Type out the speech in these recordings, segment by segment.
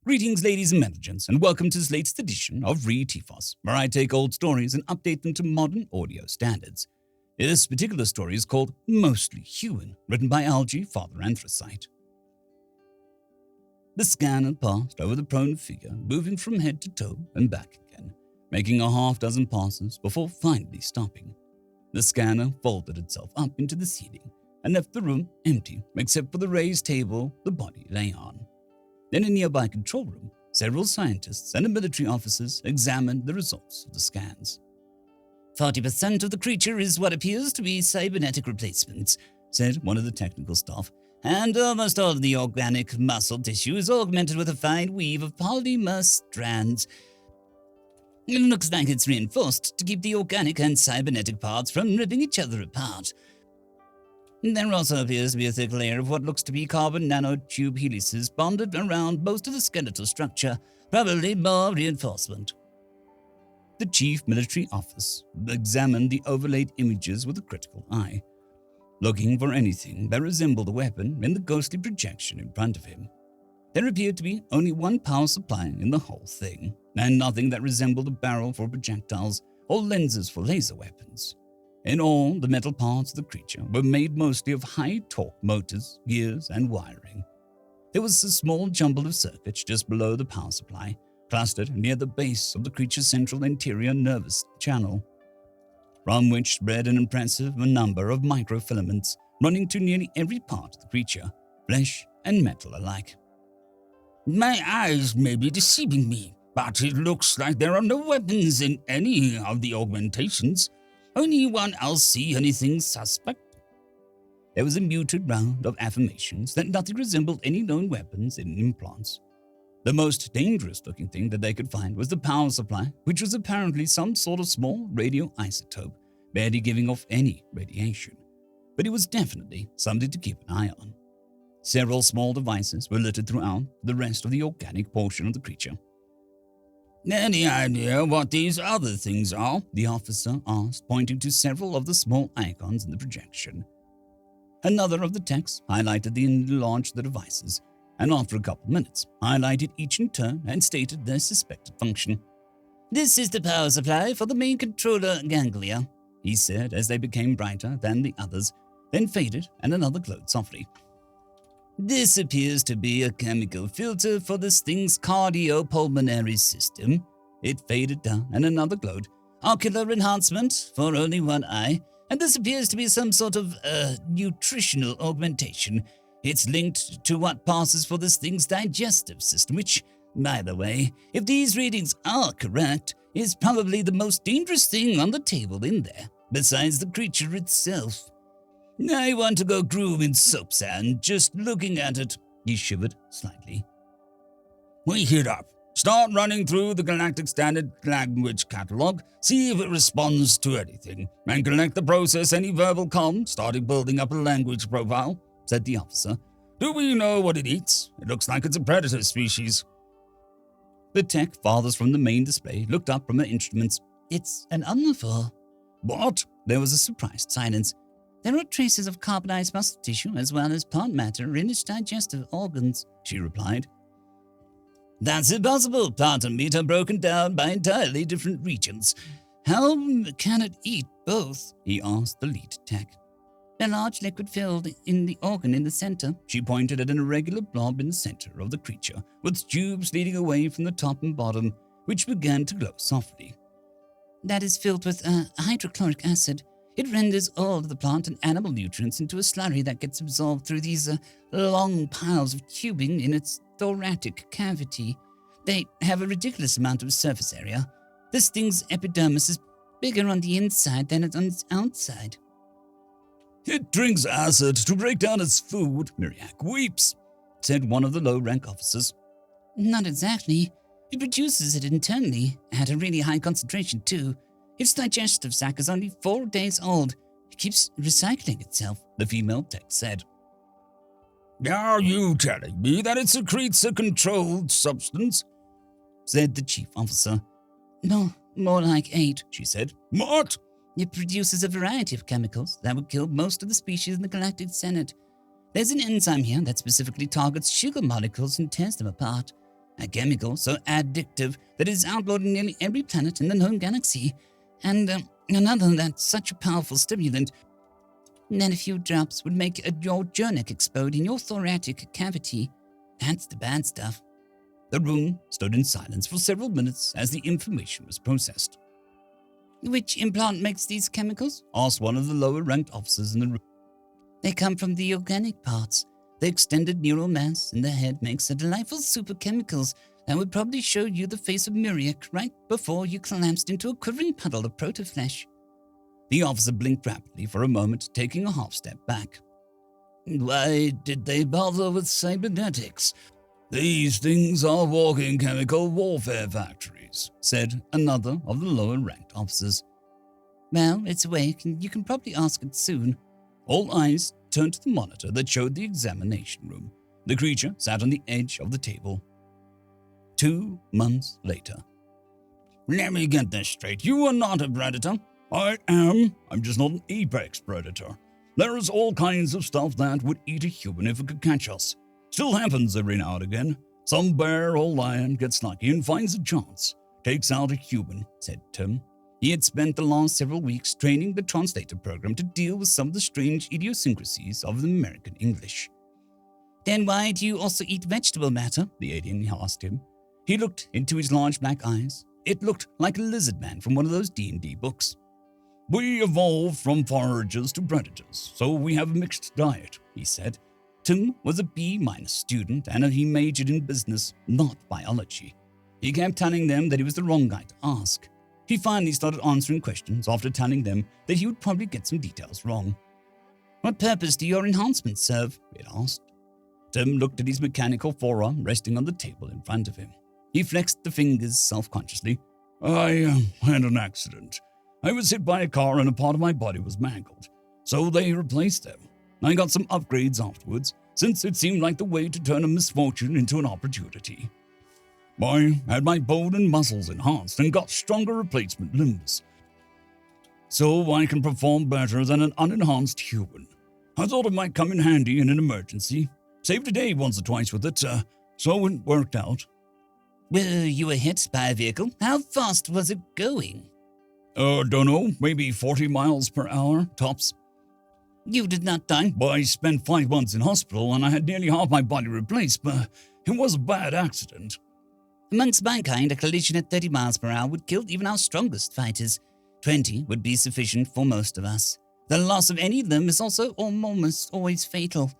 Greetings, ladies and gents, and welcome to this latest edition of RE088, where I take old stories and update them to modern audio standards. This particular story is called Mostly Human, written by LgFatherAnthrocite. The scanner passed over the prone figure, moving from head to toe and back again, making a half-dozen passes before finally stopping. The scanner folded itself up into the ceiling and left the room empty except for the raised table the body lay on. In a nearby control room, several scientists and military officers examined the results of the scans. 40% of the creature is what appears to be cybernetic replacements, said one of the technical staff, and almost all of the organic muscle tissue is augmented with a fine weave of polymer strands. It looks like it's reinforced to keep the organic and cybernetic parts from ripping each other apart. There also appears to be a thick layer of what looks to be carbon nanotube helices bonded around most of the skeletal structure, probably more reinforcement. The chief military officer examined the overlaid images with a critical eye, looking for anything that resembled a weapon in the ghostly projection in front of him. There appeared to be only one power supply in the whole thing, and nothing that resembled a barrel for projectiles or lenses for laser weapons. In all, the metal parts of the creature were made mostly of high-torque motors, gears, and wiring. There was a small jumble of circuits just below the power supply, clustered near the base of the creature's central anterior nervous channel, from which spread an impressive number of microfilaments running to nearly every part of the creature, flesh and metal alike. My eyes may be deceiving me, but it looks like there are no weapons in any of the augmentations. Anyone else see anything suspect? There was a muted round of affirmations that nothing resembled any known weapons in implants. The most dangerous-looking thing that they could find was the power supply, which was apparently some sort of small radioisotope, barely giving off any radiation. But it was definitely something to keep an eye on. Several small devices were littered throughout the rest of the organic portion of the creature. Any idea what these other things are? The officer asked, pointing to several of the small icons in the projection. Another of the techs highlighted the enlarged the devices, and after a couple minutes, highlighted each in turn and stated their suspected function. This is the power supply for the main controller ganglia, he said as they became brighter than the others, then faded and another glowed softly. This appears to be a chemical filter for this thing's cardiopulmonary system. It faded down and another glowed. Ocular enhancement for only one eye, and this appears to be some sort of nutritional augmentation. It's linked to what passes for this thing's digestive system, which, by the way, if these readings are correct, is probably the most dangerous thing on the table in there, besides the creature itself. I want to go groove in soap sand just looking at it, he shivered slightly. We heat up. Start running through the Galactic Standard Language Catalog, see if it responds to anything, and collect the process any verbal comms, starting building up a language profile, said the officer. Do we know what it eats? It looks like it's a predator species. The tech farthest from the main display looked up from their instruments. It's an omnivore. What? There was a surprised silence. There are traces of carbonized muscle tissue as well as plant matter in its digestive organs, she replied. That's impossible. Plant and meat are broken down by entirely different regions. How can it eat both? He asked the lead tech. A large liquid filled in the organ in the center. She pointed at an irregular blob in the center of the creature, with tubes leading away from the top and bottom, which began to glow softly. That is filled with hydrochloric acid. It renders all of the plant and animal nutrients into a slurry that gets absorbed through these long piles of tubing in its thoracic cavity. They have a ridiculous amount of surface area. This thing's epidermis is bigger on the inside than on its outside. It drinks acid to break down its food, Miriak weeps, said one of the low-rank officers. Not exactly. It produces it internally, at a really high concentration too. Its digestive sac is only 4 days old. It keeps recycling itself, the female tech said. Are you telling me that it secretes a controlled substance? Said the chief officer. No, more like 8, she said. What? It produces a variety of chemicals that would kill most of the species in the Galactic Senate. There's an enzyme here that specifically targets sugar molecules and tears them apart. a chemical so addictive that it is outlawed in nearly every planet in the known galaxy, and another that's such a powerful stimulant that a few drops would make your journic explode in your thoracic cavity. That's the bad stuff. The room stood in silence for several minutes as the information was processed. Which implant makes these chemicals? Asked one of the lower-ranked officers in the room. They come from the organic parts. The extended neural mass in the head makes the delightful superchemicals that would probably show you the face of Muriak right before you collapsed into a quivering puddle of protoflesh. The officer blinked rapidly for a moment, taking a half step back. Why did they bother with cybernetics? These things are walking chemical warfare factories, said another of the lower-ranked officers. Well, it's awake, and you can probably ask it soon. All eyes turned to the monitor that showed the examination room. The creature sat on the edge of the table. 2 months later. Let me get this straight. You are not a predator. I am. I'm just not an apex predator. There is all kinds of stuff that would eat a human if it could catch us. Still happens every now and again. Some bear or lion gets lucky and finds a chance. Takes out a human, said Tim. He had spent the last several weeks training the translator program to deal with some of the strange idiosyncrasies of the American English. Then why do you also eat vegetable matter? The alien asked him. He looked into his large black eyes. It looked like a lizard man from one of those D&D books. We evolved from foragers to predators, so we have a mixed diet, he said. Tim was a B- student and he majored in business, not biology. He kept telling them that he was the wrong guy to ask. He finally started answering questions after telling them that he would probably get some details wrong. What purpose do your enhancements serve? It asked. Tim looked at his mechanical forearm resting on the table in front of him. He flexed the fingers self-consciously. I had an accident. I was hit by a car and a part of my body was mangled, so they replaced them. I got some upgrades afterwards, since it seemed like the way to turn a misfortune into an opportunity. I had my bone and muscles enhanced and got stronger replacement limbs, so I can perform better than an unenhanced human. I thought it might come in handy in an emergency. Saved a day once or twice with it, so it worked out. Well, you were hit by a vehicle. How fast was it going? Dunno, maybe 40 miles per hour, tops. You did not die? Well, I spent 5 months in hospital and I had nearly half my body replaced, but it was a bad accident. Amongst mankind, a collision at 30 miles per hour would kill even our strongest fighters. 20 would be sufficient for most of us. The loss of any limb is also almost always fatal,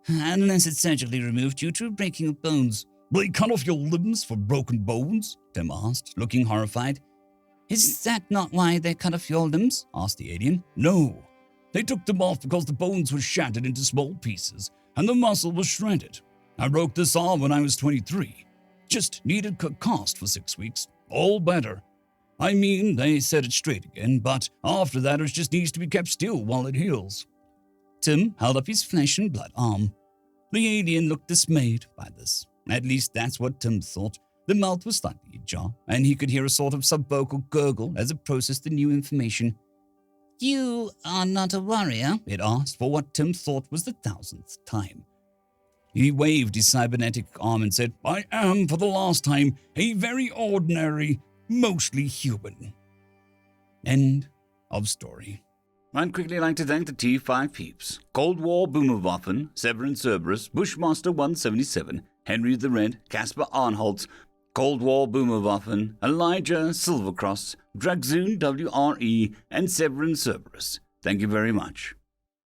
unless it's surgically removed due to breaking of bones. Will they cut off your limbs for broken bones? Tim asked, looking horrified. Is that not why they cut off your limbs? Asked the alien. No. They took them off because the bones were shattered into small pieces and the muscle was shredded. I broke this arm when I was 23. Just needed cast for 6 weeks. All better. I mean, they set it straight again, but after that it just needs to be kept still while it heals. Tim held up his flesh and blood arm. The alien looked dismayed by this. At least that's what Tim thought. The mouth was slightly ajar, and he could hear a sort of subvocal gurgle as it processed the new information. You are not a warrior? It asked for what Tim thought was the 1000th time. He waved his cybernetic arm and said, I am, for the last time, a very ordinary, mostly human. End of story. I'd quickly like to thank the T5 peeps. Cold War Boomerwaffen, Severin Cerberus, Bushmaster 177, Henry the Red, Caspar Arnholtz, Cold War Boomerwaffen, Elijah Silvercross, Dragzoon WRE, and Severin Cerberus. Thank you very much.